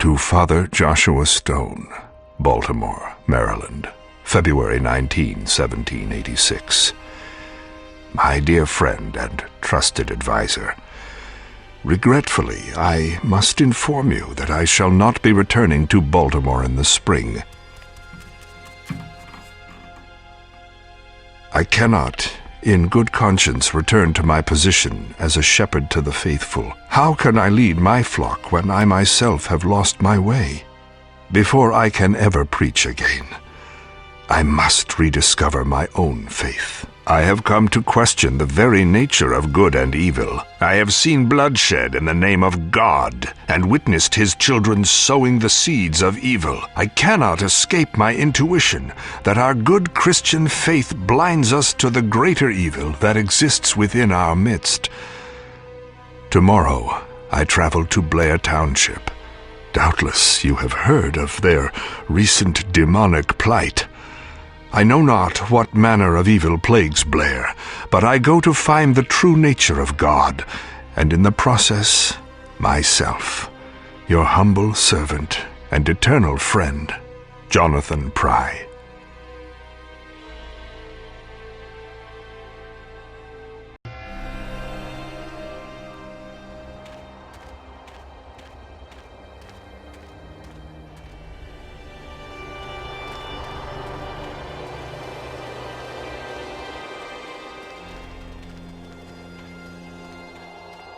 To Father Joshua Stone, Baltimore, Maryland, February 19, 1786. My dear friend and trusted advisor, regretfully, I must inform you that I shall not be returning to Baltimore in the spring. I cannot, in good conscience, return to my position as a shepherd to the faithful. How can I lead my flock when I myself have lost my way? Before I can ever preach again, I must rediscover my own faith. I have come to question the very nature of good and evil. I have seen bloodshed in the name of God and witnessed his children sowing the seeds of evil. I cannot escape my intuition that our good Christian faith blinds us to the greater evil that exists within our midst. Tomorrow, I travel to Blair Township. Doubtless you have heard of their recent demonic plight. I know not what manner of evil plagues Blair, but I go to find the true nature of God, and in the process, myself, your humble servant and eternal friend, Jonathan Pry.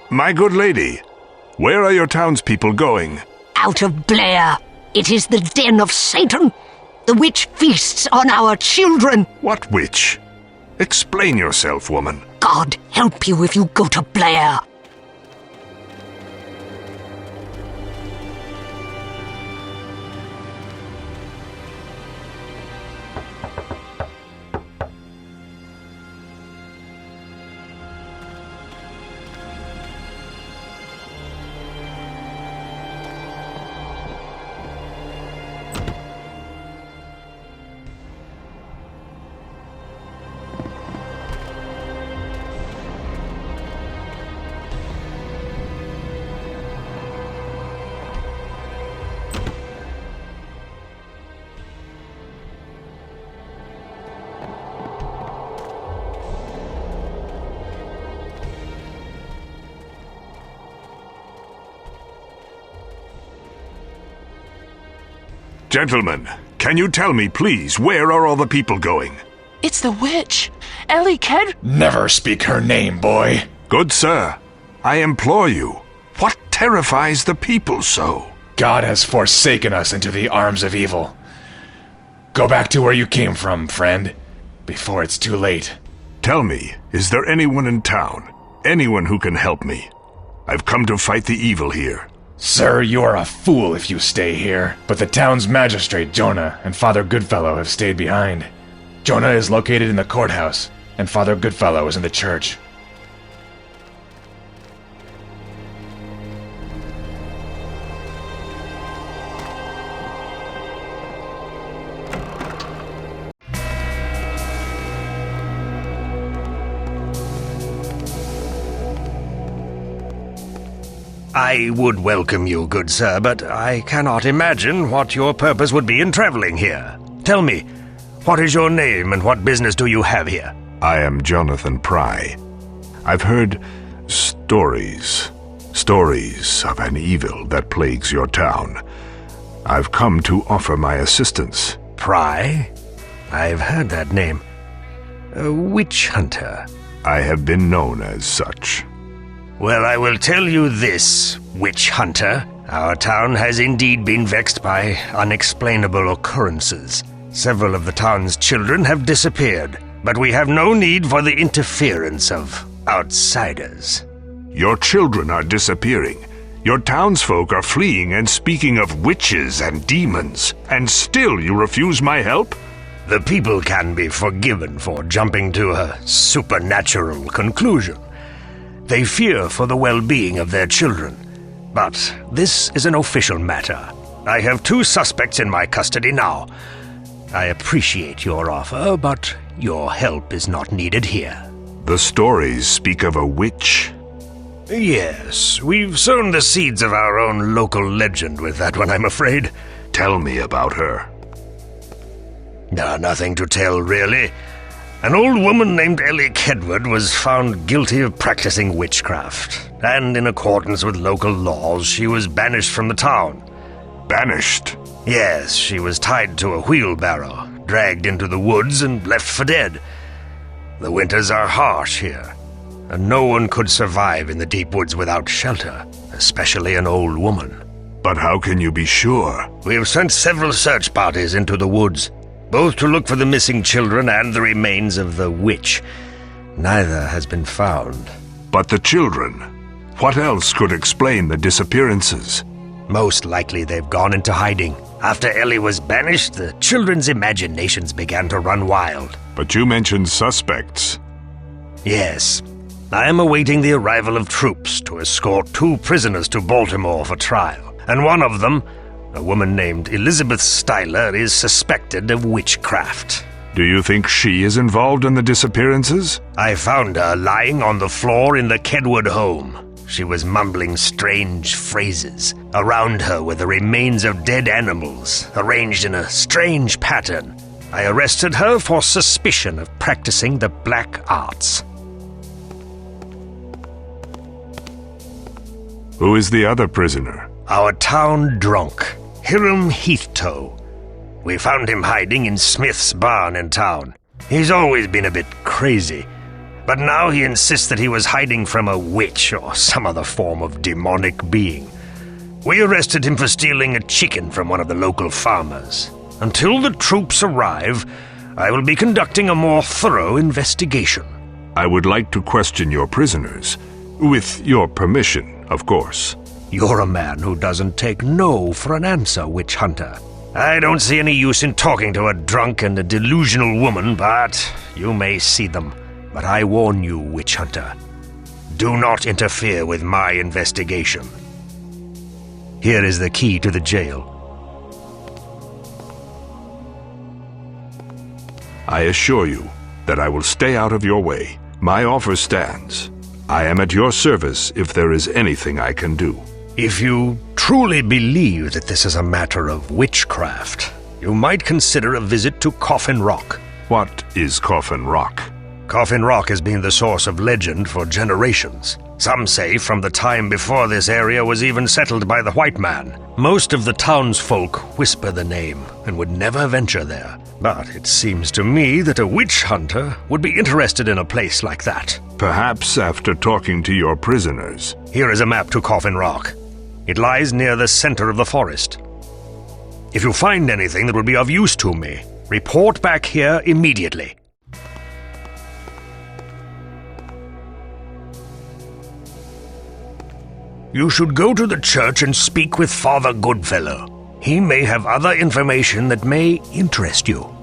My good lady, where are your townspeople going? Out of Blair. It is the den of Satan. The witch feasts on our children. What witch? Explain yourself, woman. God help you if you go to Blair. Gentlemen, can you tell me, please, where are all the people going? It's the witch, Elly Kedward. Never speak her name, boy. Good sir, I implore you, what terrifies the people so? God has forsaken us into the arms of evil. Go back to where you came from, friend, before it's too late. Tell me, is there anyone in town? Anyone who can help me? I've come to fight the evil here. Sir, you are a fool if you stay here. But the town's magistrate, Jonah, and Father Goodfellow have stayed behind. Jonah is located in the courthouse, and Father Goodfellow is in the church. I would welcome you, good sir, but I cannot imagine what your purpose would be in traveling here. Tell me, what is your name and what business do you have here? I am Jonathan Pry. I've heard stories of an evil that plagues your town. I've come to offer my assistance. Pry? I've heard that name. A witch hunter. I have been known as such. Well, I will tell you this, witch hunter. Our town has indeed been vexed by unexplainable occurrences. Several of the town's children have disappeared, but we have no need for the interference of outsiders. Your children are disappearing. Your townsfolk are fleeing and speaking of witches and demons, and still you refuse my help? The people can be forgiven for jumping to a supernatural conclusion. They fear for the well-being of their children. But this is an official matter. I have 2 suspects in my custody now. I appreciate your offer, but your help is not needed here. The stories speak of a witch. Yes, we've sown the seeds of our own local legend with that one, I'm afraid. Tell me about her. Nothing to tell, really. An old woman named Elly Kedward was found guilty of practicing witchcraft, and in accordance with local laws, she was banished from the town. Banished? Yes, she was tied to a wheelbarrow, dragged into the woods, and left for dead. The winters are harsh here, and no one could survive in the deep woods without shelter, especially an old woman. But how can you be sure? We have sent several search parties into the woods, both to look for the missing children and the remains of the witch. Neither has been found. But the children? What else could explain the disappearances? Most likely they've gone into hiding. After Elly was banished, the children's imaginations began to run wild. But you mentioned suspects. Yes. I am awaiting the arrival of troops to escort 2 prisoners to Baltimore for trial, and one of them, a woman named Elizabeth Styler, is suspected of witchcraft. Do you think she is involved in the disappearances? I found her lying on the floor in the Kedward home. She was mumbling strange phrases. Around her were the remains of dead animals, arranged in a strange pattern. I arrested her for suspicion of practicing the black arts. Who is the other prisoner? Our town drunk, Hiram Heathtoe. We found him hiding in Smith's barn in town. He's always been a bit crazy, but now he insists that he was hiding from a witch or some other form of demonic being. We arrested him for stealing a chicken from one of the local farmers. Until the troops arrive, I will be conducting a more thorough investigation. I would like to question your prisoners. With your permission, of course. You're a man who doesn't take no for an answer, witch hunter. I don't see any use in talking to a drunk and a delusional woman, but you may see them. But I warn you, witch hunter, do not interfere with my investigation. Here is the key to the jail. I assure you that I will stay out of your way. My offer stands. I am at your service if there is anything I can do. If you truly believe that this is a matter of witchcraft, you might consider a visit to Coffin Rock. What is Coffin Rock? Coffin Rock has been the source of legend for generations. Some say from the time before this area was even settled by the white man. Most of the townsfolk whisper the name and would never venture there. But it seems to me that a witch hunter would be interested in a place like that. Perhaps after talking to your prisoners. Here is a map to Coffin Rock. It lies near the center of the forest. If you find anything that will be of use to me, report back here immediately. You should go to the church and speak with Father Goodfellow. He may have other information that may interest you.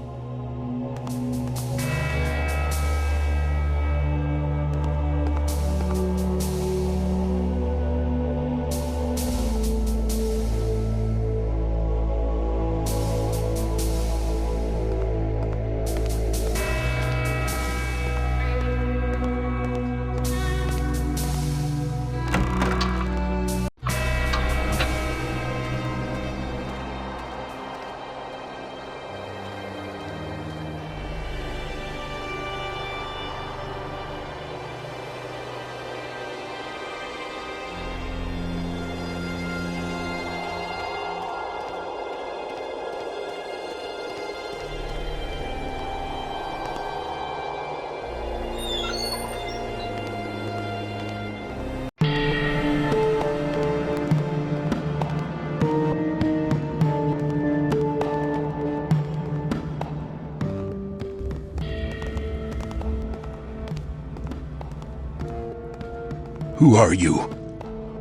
Who are you?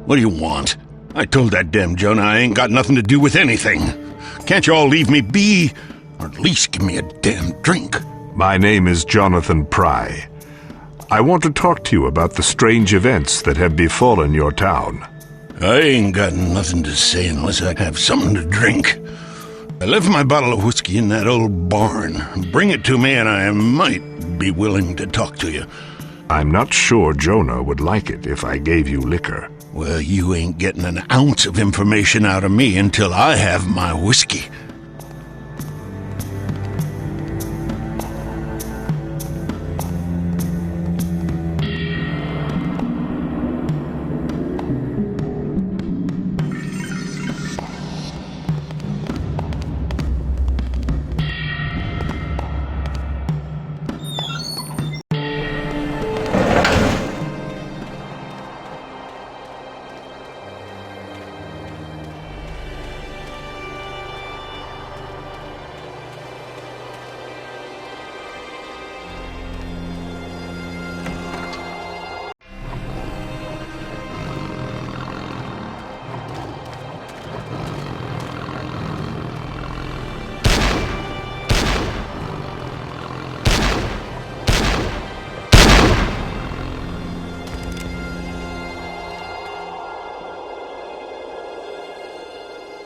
What do you want? I told that damn Jonah I ain't got nothing to do with anything. Can't you all leave me be? Or at least give me a damn drink? My name is Jonathan Pry. I want to talk to you about the strange events that have befallen your town. I ain't got nothing to say unless I have something to drink. I left my bottle of whiskey in that old barn. Bring it to me and I might be willing to talk to you. I'm not sure Jonah would like it if I gave you liquor. Well, you ain't getting an ounce of information out of me until I have my whiskey.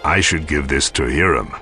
I should give this to Hiram.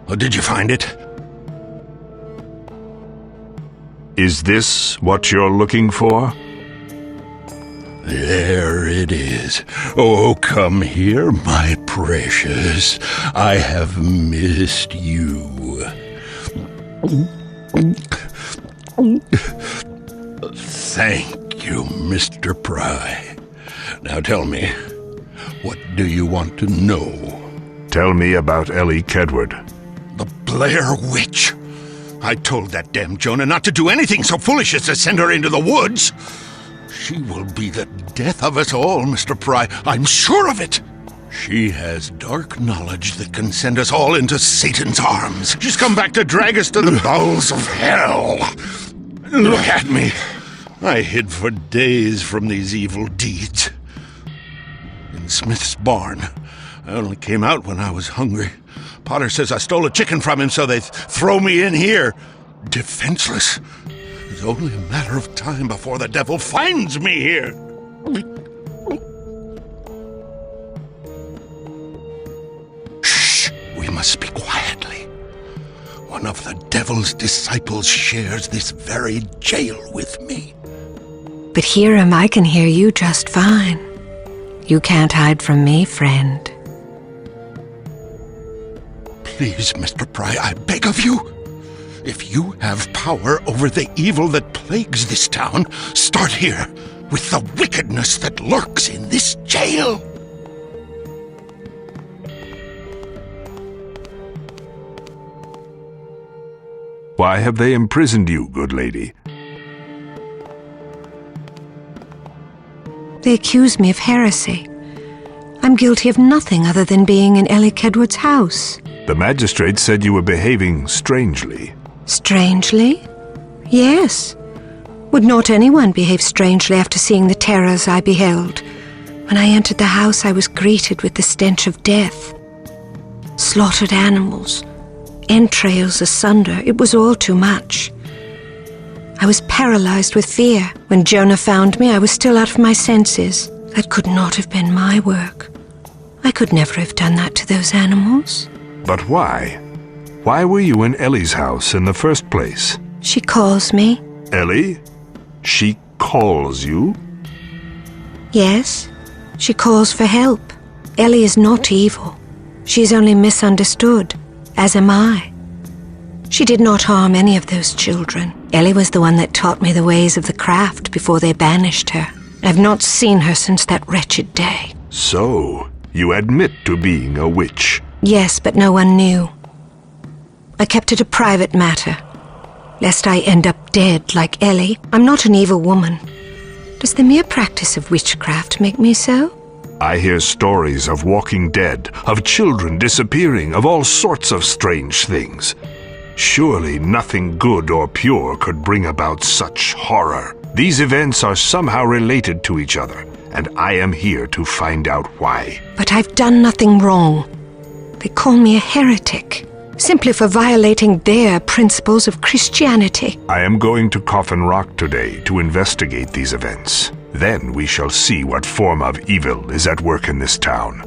Oh, did you find it? Is this what you're looking for? There it is. Oh, come here, my precious. I have missed you. Thank you, Mr. Pry. Now tell me, what do you want to know? Tell me about Elly Kedward. The Blair Witch. I told that damn Jonah not to do anything so foolish as to send her into the woods. She will be the death of us all, Mr. Pry. I'm sure of it. She has dark knowledge that can send us all into Satan's arms. She's come back to drag us to the bowels of hell. Look at me. I hid for days from these evil deeds. In Smith's barn. I only came out when I was hungry. Potter says I stole a chicken from him, so they throw me in here. Defenseless. It's only a matter of time before the devil finds me here. Shh! We must speak quietly. One of the devil's disciples shares this very jail with me. But Hiram, I can hear you just fine. You can't hide from me, friend. Please, Mr. Pry, I beg of you. If you have power over the evil that plagues this town, start here with the wickedness that lurks in this jail. Why have they imprisoned you, good lady? They accuse me of heresy. I'm guilty of nothing other than being in Elly Kedward's house. The magistrate said you were behaving strangely. Strangely? Yes. Would not anyone behave strangely after seeing the terrors I beheld? When I entered the house, I was greeted with the stench of death. Slaughtered animals, entrails asunder, it was all too much. I was paralyzed with fear. When Jonah found me, I was still out of my senses. That could not have been my work. I could never have done that to those animals. But why? Why were you in Ellie's house in the first place? She calls me. Elly? She calls you? Yes, she calls for help. Elly is not evil. She is only misunderstood, as am I. She did not harm any of those children. Elly was the one that taught me the ways of the craft before they banished her. I've not seen her since that wretched day. So, you admit to being a witch? Yes, but no one knew. I kept it a private matter, lest I end up dead like Elly. I'm not an evil woman. Does the mere practice of witchcraft make me so? I hear stories of walking dead, of children disappearing, of all sorts of strange things. Surely nothing good or pure could bring about such horror. These events are somehow related to each other, and I am here to find out why. But I've done nothing wrong. They call me a heretic, simply for violating their principles of Christianity. I am going to Coffin Rock today to investigate these events. Then we shall see what form of evil is at work in this town.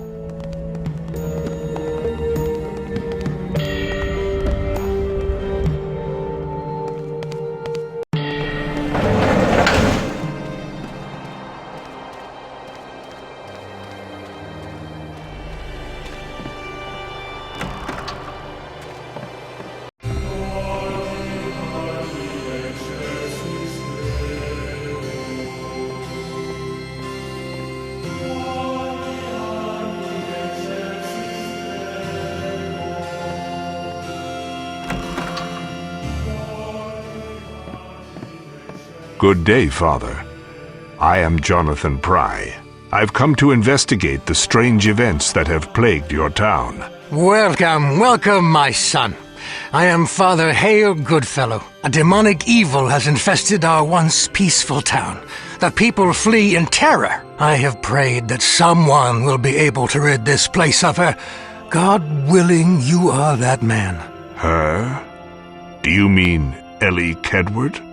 Good day, Father. I am Jonathan Pry. I've come to investigate the strange events that have plagued your town. Welcome, welcome, my son. I am Father Hale Goodfellow. A demonic evil has infested our once peaceful town. The people flee in terror. I have prayed that someone will be able to rid this place of her. God willing, you are that man. Her? Do you mean Elly Kedward?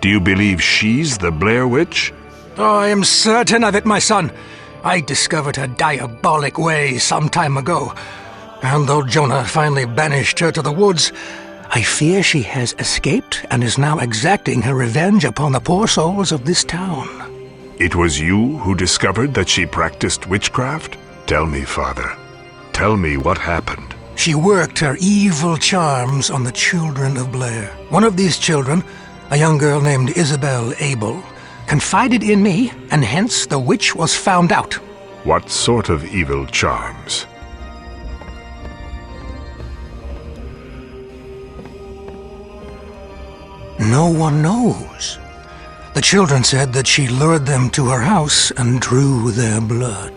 Do you believe she's the Blair Witch? Oh, I am certain of it, my son. I discovered her diabolic ways some time ago. And though Jonah finally banished her to the woods, I fear she has escaped and is now exacting her revenge upon the poor souls of this town. It was you who discovered that she practiced witchcraft? Tell me, Father. Tell me what happened. She worked her evil charms on the children of Blair. One of these children, a young girl named Isabel Abel, confided in me, and hence the witch was found out. What sort of evil charms? No one knows. The children said that she lured them to her house and drew their blood.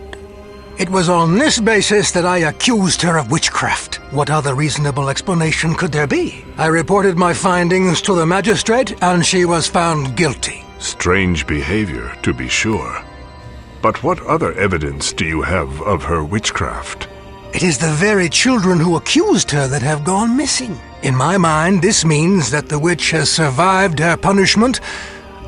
It was on this basis that I accused her of witchcraft. What other reasonable explanation could there be? I reported my findings to the magistrate, and she was found guilty. Strange behavior, to be sure. But what other evidence do you have of her witchcraft? It is the very children who accused her that have gone missing. In my mind, this means that the witch has survived her punishment,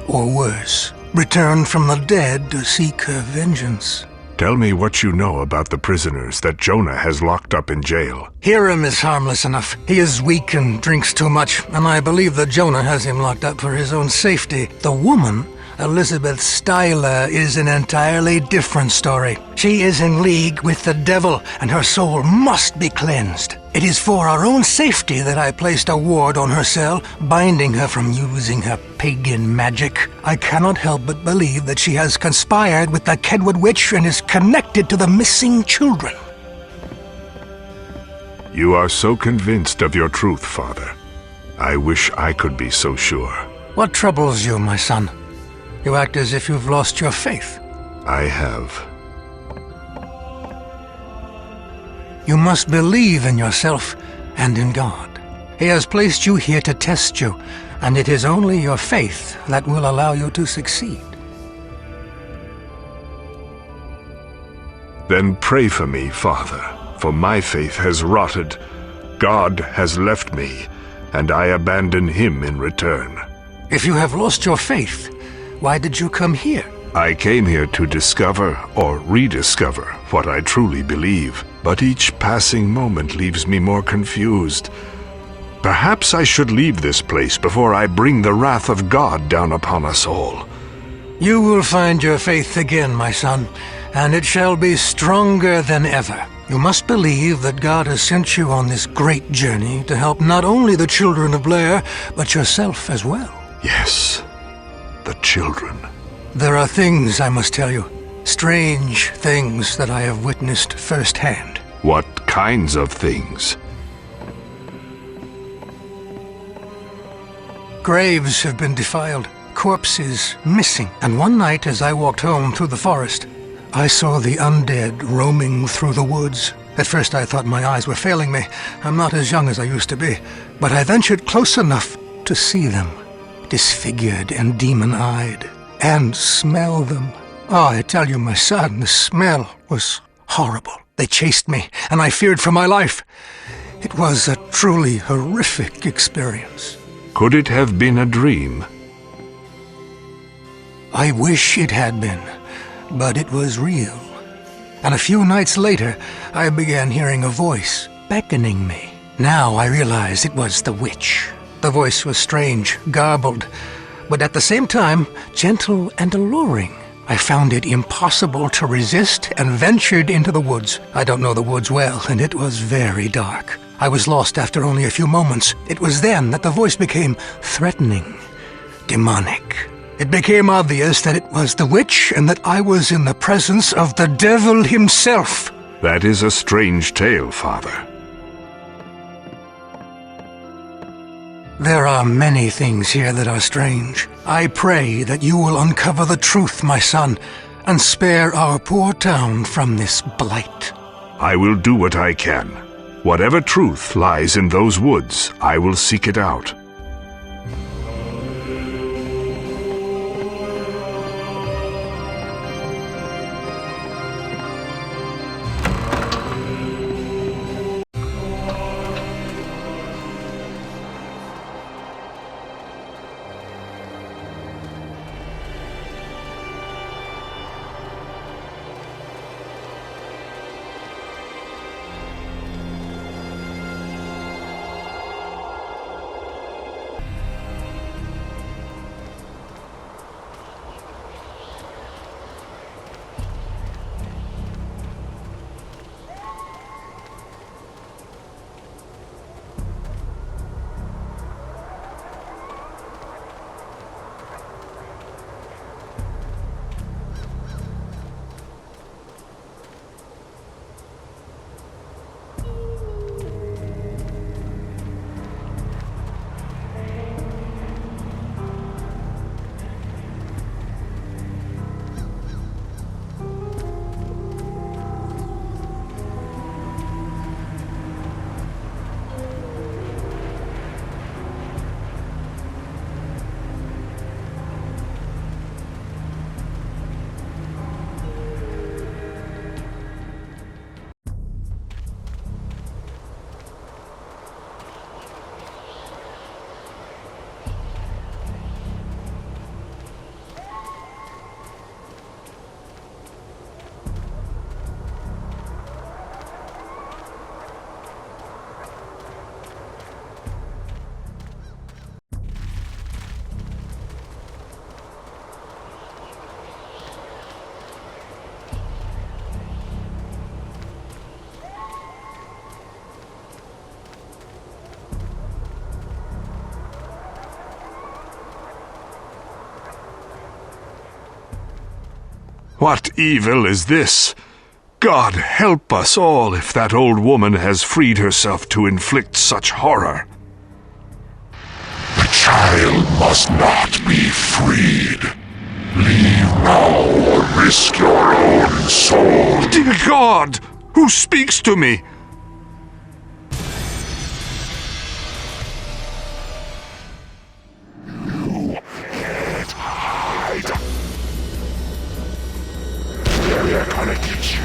or worse, returned from the dead to seek her vengeance. Tell me what you know about the prisoners that Jonah has locked up in jail. Hiram is harmless enough. He is weak and drinks too much, and I believe that Jonah has him locked up for his own safety. The woman, Elizabeth Styler, is an entirely different story. She is in league with the devil, and her soul must be cleansed. It is for our own safety that I placed a ward on her cell, binding her from using her pagan magic. I cannot help but believe that she has conspired with the Kedward witch and is connected to the missing children. You are so convinced of your truth, Father. I wish I could be so sure. What troubles you, my son? You act as if you've lost your faith. I have. You must believe in yourself and in God. He has placed you here to test you, and it is only your faith that will allow you to succeed. Then pray for me, Father, for my faith has rotted. God has left me, and I abandon him in return. If you have lost your faith, why did you come here? I came here to discover or rediscover what I truly believe, but each passing moment leaves me more confused. Perhaps I should leave this place before I bring the wrath of God down upon us all. You will find your faith again, my son, and it shall be stronger than ever. You must believe that God has sent you on this great journey to help not only the children of Blair, but yourself as well. Yes, the children. There are things I must tell you, strange things that I have witnessed firsthand. What kinds of things? Graves have been defiled, corpses missing, and one night as I walked home through the forest, I saw the undead roaming through the woods. At first I thought my eyes were failing me. I'm not as young as I used to be. But I ventured close enough to see them, disfigured and demon-eyed, and smell them. Oh, I tell you, my son, the smell was horrible. They chased me, and I feared for my life. It was a truly horrific experience. Could it have been a dream? I wish it had been, but it was real. And a few nights later, I began hearing a voice beckoning me. Now I realized it was the witch. The voice was strange, garbled, but at the same time, gentle and alluring. I found it impossible to resist and ventured into the woods. I don't know the woods well, and it was very dark. I was lost after only a few moments. It was then that the voice became threatening, demonic. It became obvious that it was the witch and that I was in the presence of the devil himself. That is a strange tale, Father. There are many things here that are strange. I pray that you will uncover the truth, my son, and spare our poor town from this blight. I will do what I can. Whatever truth lies in those woods, I will seek it out. What evil is this? God help us all if that old woman has freed herself to inflict such horror. The child must not be freed. Leave now or risk your own soul. Dear God, who speaks to me? You can't hide. They're gonna get you.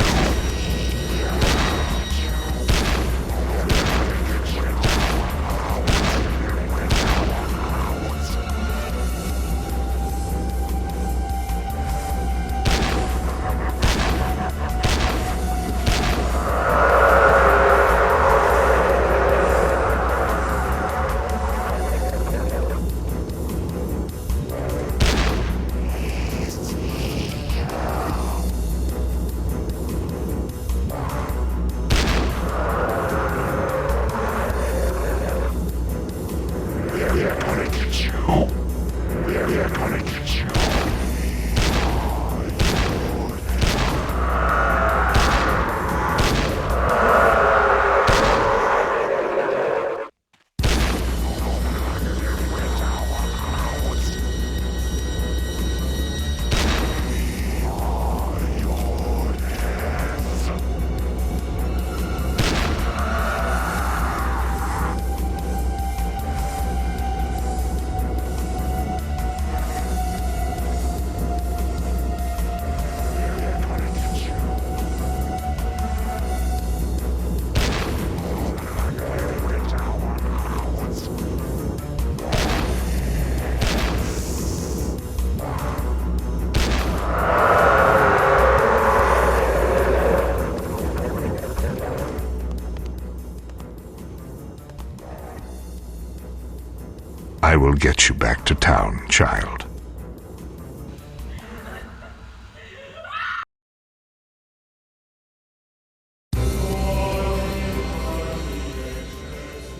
I will get you back to town, child.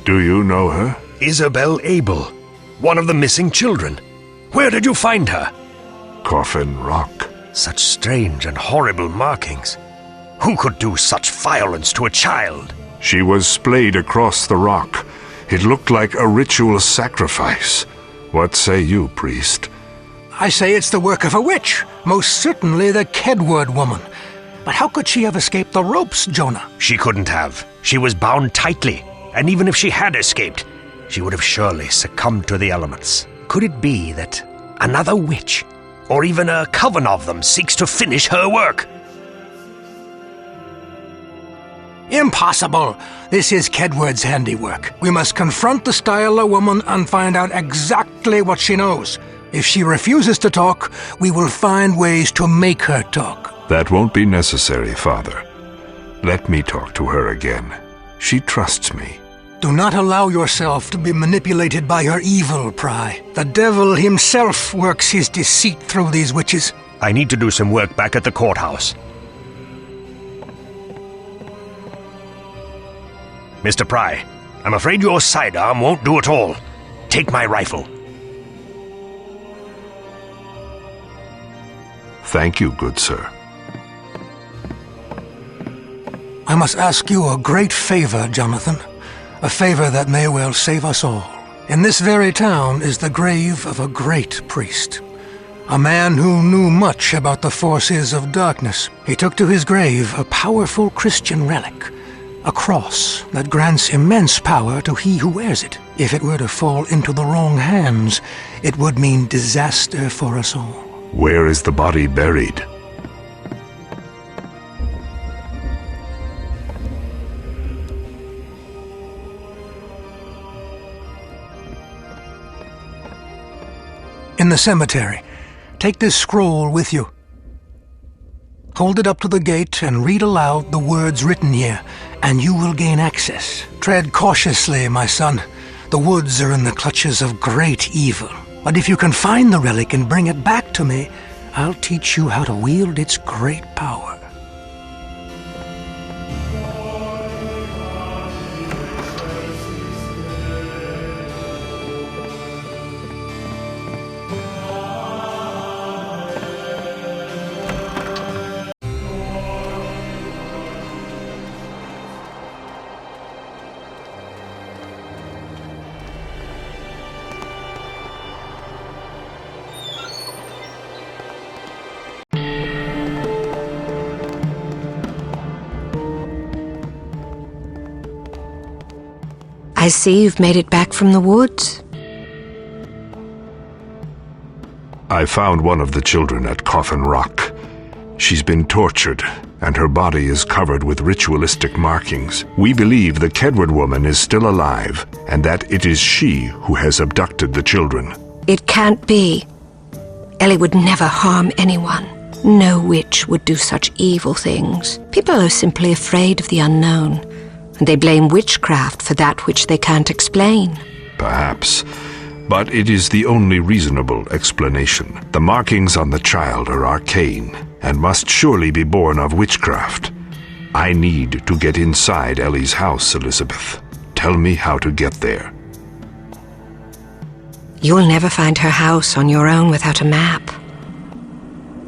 Do you know her? Isabel Abel, one of the missing children. Where did you find her? Coffin Rock. Such strange and horrible markings. Who could do such violence to a child? She was splayed across the rock. It looked like a ritual sacrifice. What say you, priest? I say it's the work of a witch, most certainly the Kedward woman. But how could she have escaped the ropes, Jonah? She couldn't have. She was bound tightly, and even if she had escaped, she would have surely succumbed to the elements. Could it be that another witch, or even a coven of them, seeks to finish her work? Impossible! This is Kedward's handiwork. We must confront the Styler woman and find out exactly what she knows. If she refuses to talk, we will find ways to make her talk. That won't be necessary, Father. Let me talk to her again. She trusts me. Do not allow yourself to be manipulated by her evil, Pry. The devil himself works his deceit through these witches. I need to do some work back at the courthouse. Mr. Pry, I'm afraid your sidearm won't do it all. Take my rifle. Thank you, good sir. I must ask you a great favor, Jonathan. A favor that may well save us all. In this very town is the grave of a great priest. A man who knew much about the forces of darkness. He took to his grave a powerful Christian relic. A cross that grants immense power to he who wears it. If it were to fall into the wrong hands, it would mean disaster for us all. Where is the body buried? In the cemetery. Take this scroll with you. Hold it up to the gate and read aloud the words written here, and you will gain access. Tread cautiously, my son. The woods are in the clutches of great evil. But if you can find the relic and bring it back to me, I'll teach you how to wield its great power. I see you've made it back from the woods. I found one of the children at Coffin Rock. She's been tortured, and her body is covered with ritualistic markings. We believe the Kedward woman is still alive, and that it is she who has abducted the children. It can't be. Elly would never harm anyone. No witch would do such evil things. People are simply afraid of the unknown, and they blame witchcraft for that which they can't explain. Perhaps, but it is the only reasonable explanation. The markings on the child are arcane, and must surely be born of witchcraft. I need to get inside Elly's house, Elizabeth. Tell me how to get there. You'll never find her house on your own without a map.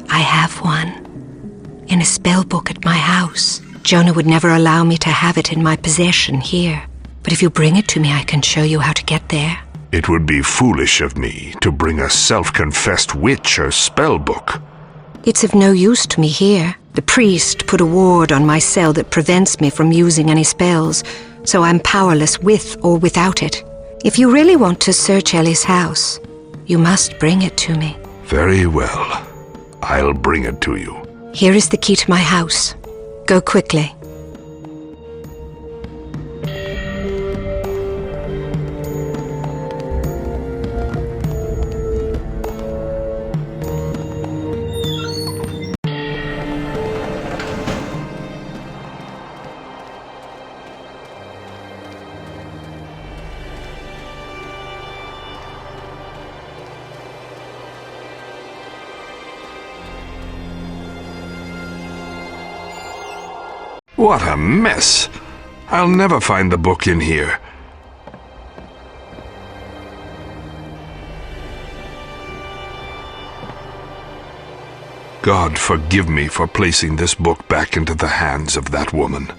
I have one, in a spell book at my house. Jonah would never allow me to have it in my possession here. But if you bring it to me, I can show you how to get there. It would be foolish of me to bring a self-confessed witch her spell book. It's of no use to me here. The priest put a ward on my cell that prevents me from using any spells, so I'm powerless with or without it. If you really want to search Elly's house, you must bring it to me. Very well. I'll bring it to you. Here is the key to my house. Go quickly. What a mess! I'll never find the book in here. God forgive me for placing this book back into the hands of that woman.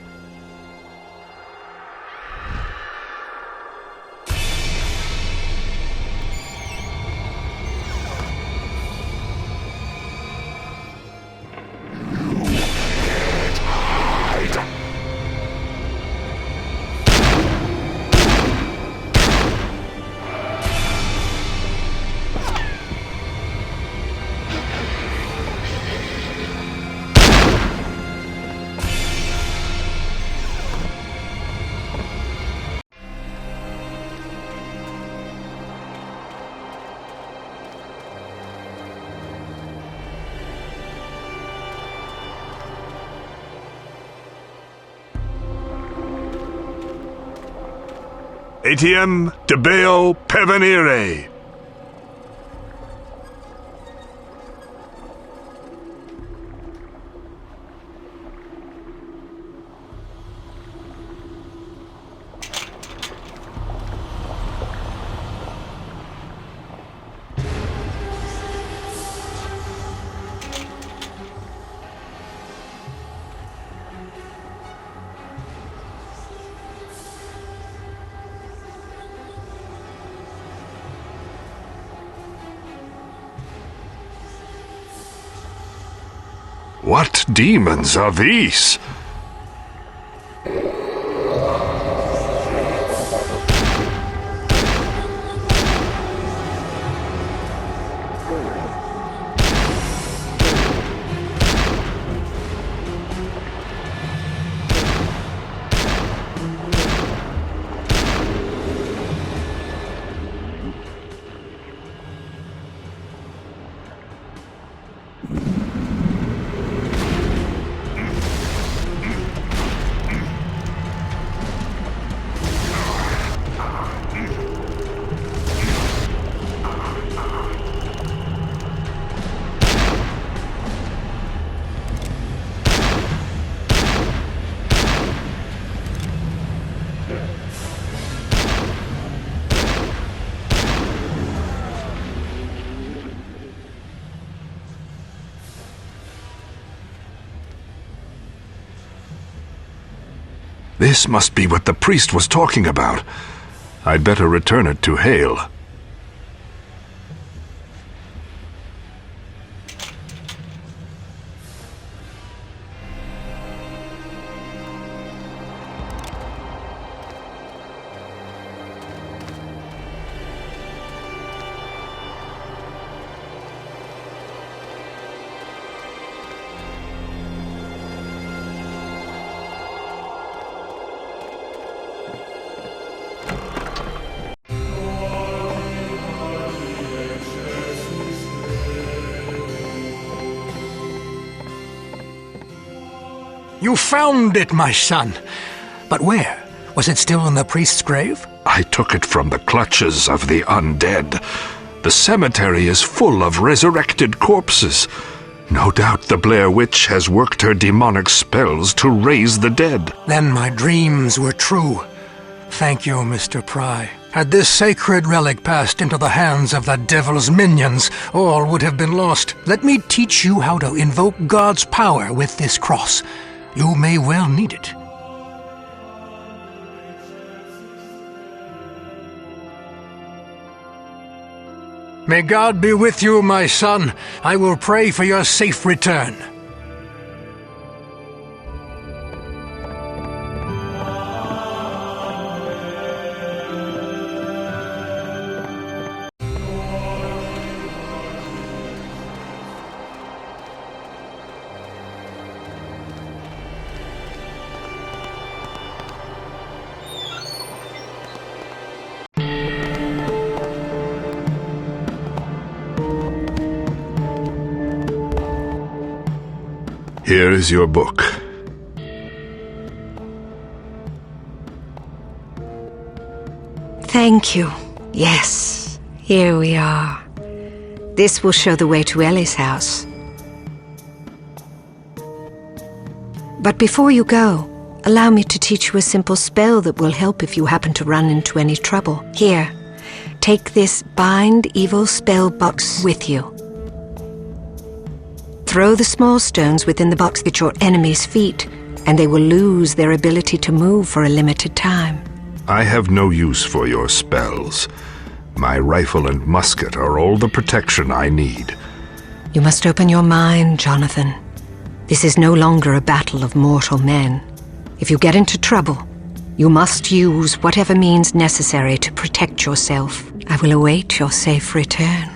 Etiam debeo pervenire. What demons are these? This must be what the priest was talking about. I'd better return it to Hale. You found it, my son. But where? Was it still in the priest's grave? I took it from the clutches of the undead. The cemetery is full of resurrected corpses. No doubt the Blair Witch has worked her demonic spells to raise the dead. Then my dreams were true. Thank you, Mr. Pry. Had this sacred relic passed into the hands of the devil's minions, all would have been lost. Let me teach you how to invoke God's power with this cross. You may well need it. May God be with you, my son. I will pray for your safe return. Here is your book. Thank you. Yes, here we are. This will show the way to Elly's house. But before you go, Allow me to teach you a simple spell that will help if you happen to run into any trouble. Here, take this Bind Evil spell box with you. Throw the small stones within the box at your enemy's feet, and they will lose their ability to move for a limited time. I have no use for your spells. My rifle and musket are all the protection I need. You must open your mind, Jonathan. This is no longer a battle of mortal men. If you get into trouble, you must use whatever means necessary to protect yourself. I will await your safe return.